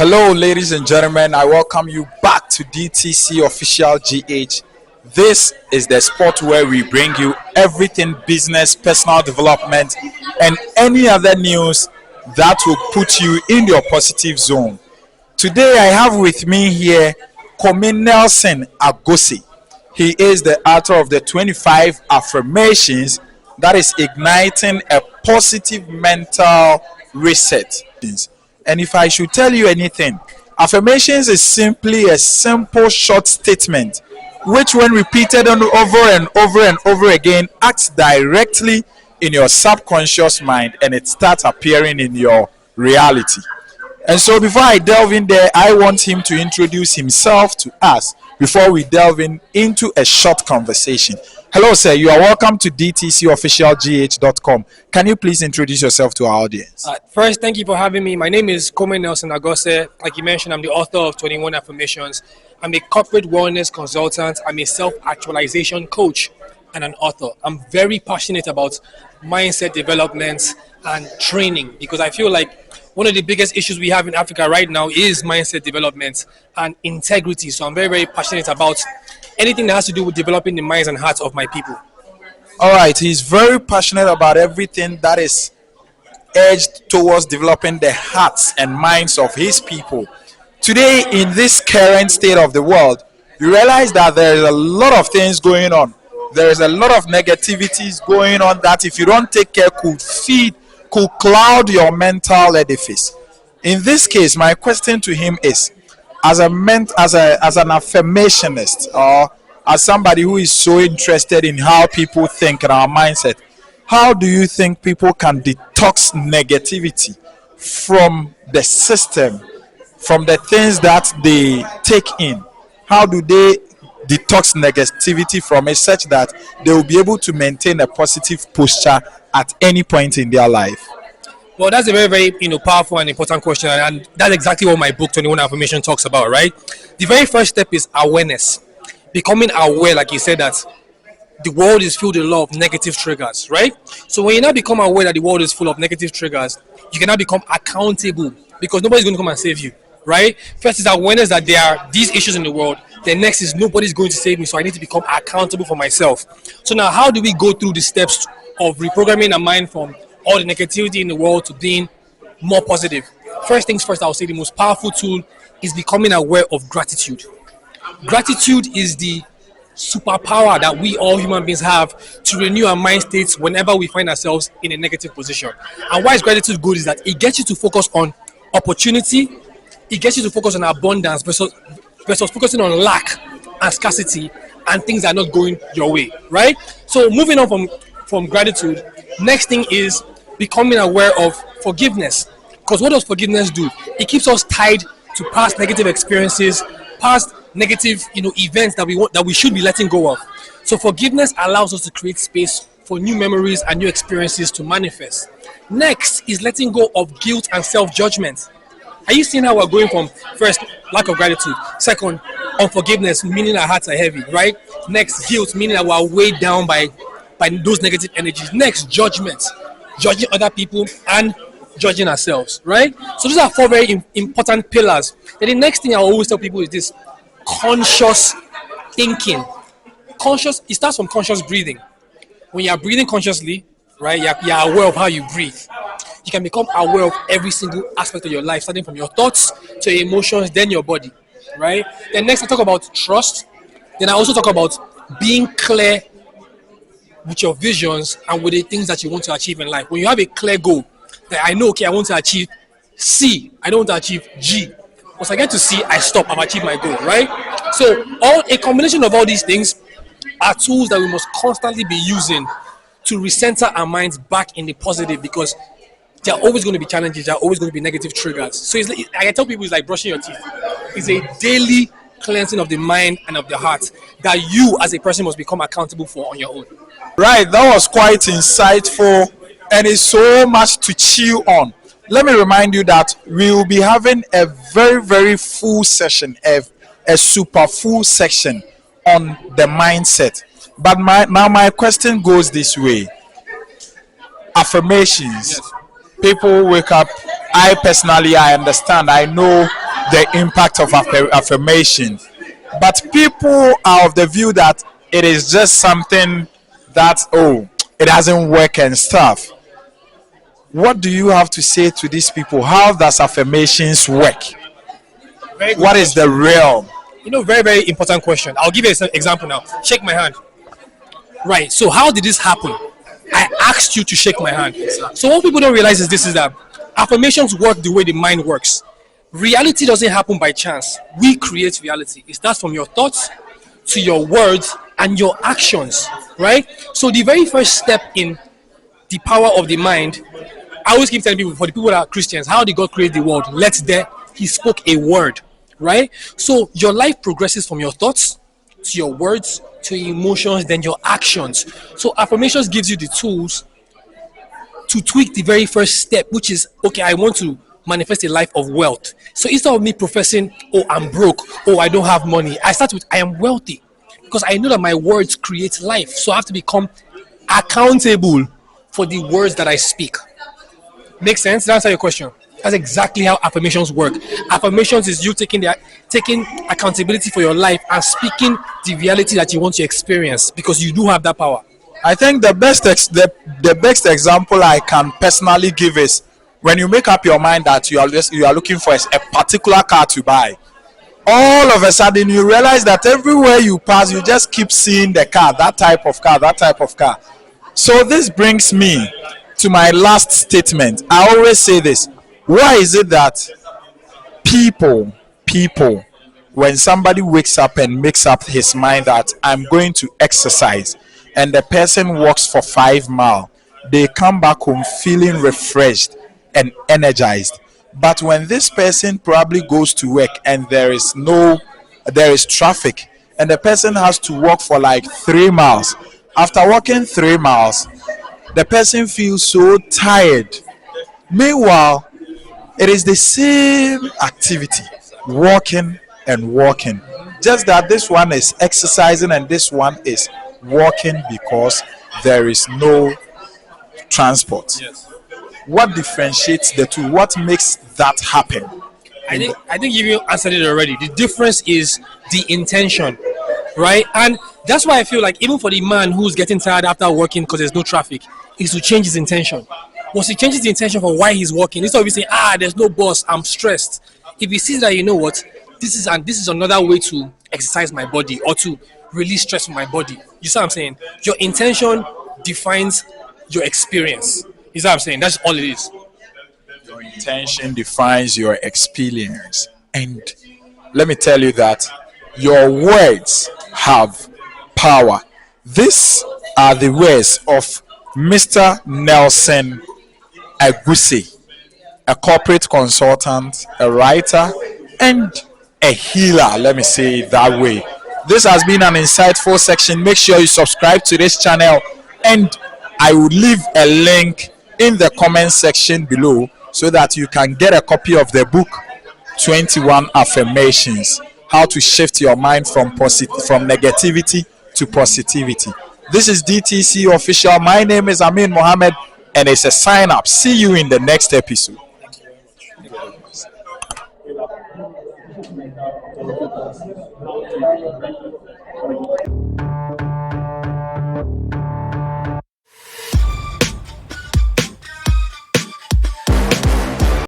Hello, ladies and gentlemen. I welcome you back to DTC Official GH. This is the spot where we bring you everything business, personal development, and any other news that will put you in your positive zone. Today, I have with me here Kume Nelson Agosi. He is the author of the 25 Affirmations that is igniting a positive mental reset. And if I should tell you anything, affirmations is simply a simple short statement which, when repeated over and over and over again, acts directly in your subconscious mind and it starts appearing in your reality. And so before I delve in there, I want him to introduce himself to us before we delve into a short conversation. Hello, sir. You are welcome to dtcofficialgh.com. Can you please introduce yourself to our audience? First, thank you for having me. My name is Kume Nelson Agosi. Like you mentioned, I'm the author of 21 Affirmations. I'm a corporate wellness consultant. I'm a self-actualization coach and an author. I'm very passionate about mindset development and training because I feel like one of the biggest issues we have in Africa right now is mindset development and integrity. So I'm very, very passionate about anything that has to do with developing the minds and hearts of my people. All right. He's very passionate about everything that is edged towards developing the hearts and minds of his people. Today, in this current state of the world, you realize that there is a lot of things going on. There is a lot of negativities going on that, if you don't take care, could cloud your mental edifice. In this case, my question to him is, as an affirmationist, or as somebody who is so interested in how people think and our mindset, how do you think people can detox negativity from the system, from the things that they take in? How do they detox negativity from it such that they will be able to maintain a positive posture at any point in their life? Well, that's a very, very powerful and important question, and that's exactly what my book 21 Affirmation talks about, right? The very first step is awareness. Becoming aware, like you said, that the world is filled with a lot of negative triggers, right? So when you now become aware that the world is full of negative triggers, you can now become accountable because nobody's going to come and save you, right? First is awareness that there are these issues in the world. The next is nobody's going to save me, so I need to become accountable for myself. So now, how do we go through the steps of reprogramming our mind from all the negativity in the world to being more positive? First things first, I'll say the most powerful tool is becoming aware of gratitude. Gratitude is the superpower that we all human beings have to renew our mind states whenever we find ourselves in a negative position. And why is gratitude good is that it gets you to focus on opportunity, it gets you to focus on abundance versus focusing on lack and scarcity and things that are not going your way, right? So moving on from gratitude, next thing is becoming aware of forgiveness. Because what does forgiveness do? It keeps us tied to past negative experiences, past negative events that we should be letting go of. So forgiveness allows us to create space for new memories and new experiences to manifest. Next is letting go of guilt and self-judgment. Are you seeing how we're going from first, lack of gratitude, second, unforgiveness, meaning our hearts are heavy, right? Next, guilt, meaning that we're weighed down by those negative energies. Next, judgment, judging other people and judging ourselves, right? So those are four very important pillars. Then the next thing I always tell people is this: conscious thinking. It starts from conscious breathing. When you are breathing consciously, right, you're aware of how you breathe. You can become aware of every single aspect of your life, starting from your thoughts to your emotions, then your body, right? Then next I talk about trust. Then I also talk about being clear with your visions and with the things that you want to achieve in life. When you have a clear goal that I know, okay, I want to achieve C, I don't want to achieve G. Once I get to C, I stop, I've achieved my goal, right? So a combination of all these things are tools that we must constantly be using to recenter our minds back in the positive, because there are always going to be challenges, there are always going to be negative triggers. So I tell people it's like brushing your teeth. It's a daily cleansing of the mind and of the heart that you as a person must become accountable for on your own. Right, that was quite insightful and it's so much to chew on. Let me remind you that we will be having a very, very full session, a super full section on the mindset. But my question goes this way. Affirmations. Yes. People wake up. I personally, I understand. I know the impact of affirmation. But people are of the view that it is just something that, oh, it doesn't work and stuff. What do you have to say to these people? How does affirmations work? Very good What is the question. real? Very, very important question. I'll give you an example now. Shake my hand. Right. So how did this happen? I asked you to shake my hand. So what people don't realize is this is that affirmations work the way the mind works. Reality doesn't happen by chance. We create reality. It starts from your thoughts to your words and your actions. Right? So the very first step in the power of the mind, I always keep telling people, for the people that are Christians, how did God create the world? He spoke a word, right? So your life progresses from your thoughts to your words to your emotions, then your actions. So affirmations gives you the tools to tweak the very first step, which is, okay, I want to manifest a life of wealth. So instead of me professing, oh, I'm broke, oh, I don't have money, I start with, I am wealthy, because I know that my words create life. So I have to become accountable for the words that I speak. Make sense? That's your question. That's exactly how affirmations work. Affirmations is you taking accountability for your life and speaking the reality that you want to experience, because you do have that power. I think the best example I can personally give is when you make up your mind that you are looking for a particular car to buy. All of a sudden you realize that everywhere you pass you just keep seeing the car, that type of car, that type of car. So this brings me to my last statement. I always say this. Why is it that people, when somebody wakes up and makes up his mind that I'm going to exercise, and the person walks for 5 miles, they come back home feeling refreshed and energized. But when this person probably goes to work and there is traffic, and the person has to walk for like 3 miles, after walking 3 miles the person feels so tired. Meanwhile, it is the same activity, walking and walking. Just that this one is exercising and this one is walking because there is no transport. What differentiates the two? What makes that happen? I think you answered it already. The difference is the intention, right? And that's why I feel like even for the man who's getting tired after working because there's no traffic, is to change his intention. Once he changes the intention for why he's working, instead of saying, there's no boss, I'm stressed. If he sees that, you know what, this is another way to exercise my body or to release stress from my body. You see what I'm saying? Your intention defines your experience. You see what I'm saying? That's all it is. Your intention defines your experience. And let me tell you that your words have power. These are the words of Mr. Nelson Agusi, a corporate consultant, a writer, and a healer. Let me say it that way. This has been an insightful section. Make sure you subscribe to this channel, and I will leave a link in the comment section below so that you can get a copy of the book 21 Affirmations, how to shift your mind from negativity to positivity. This is DTC Official. My name is Amin Mohammed, and it's a sign up. See you in the next episode.